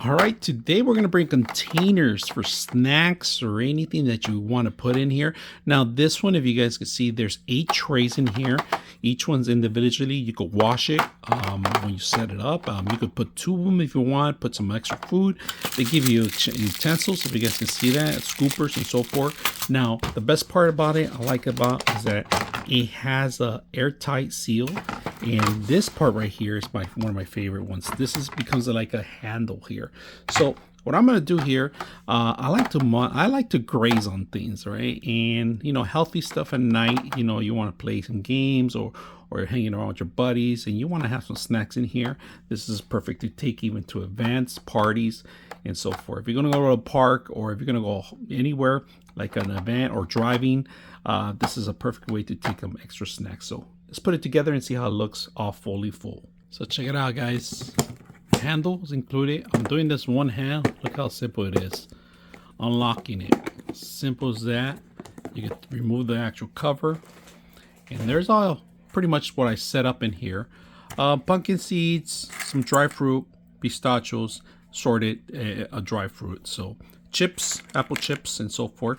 All right, today we're going to bring containers for snacks or anything that you want to put in here. Now, this one, if you guys can see, there's 8 trays in here. Each one's individually. You could wash it when you set it up. You could put 2 of them if you want, put some extra food. They give you utensils, if you guys can see that, scoopers and so forth. Now, the best part about it, I like about, is that it has a airtight seal. And this part right here is one of my favorite ones. This becomes like a handle here. So what I'm gonna do here, I like to graze on things, right? And healthy stuff at night. You want to play some games or hanging around with your buddies, and you want to have some snacks in here. This is perfect to take even to events, parties, and so forth. If you're gonna go to a park or if you're gonna go anywhere like an event or driving, this is a perfect way to take some extra snacks. So let's put it together and see how it looks all fully full. So check it out, guys. Handle is included. I'm doing this one hand. Look how simple it is. Unlocking it. Simple as that. You can remove the actual cover. And there's all pretty much what I set up in here. Pumpkin seeds, some dry fruit, pistachios, sorted dry fruit. So chips, apple chips, and so forth.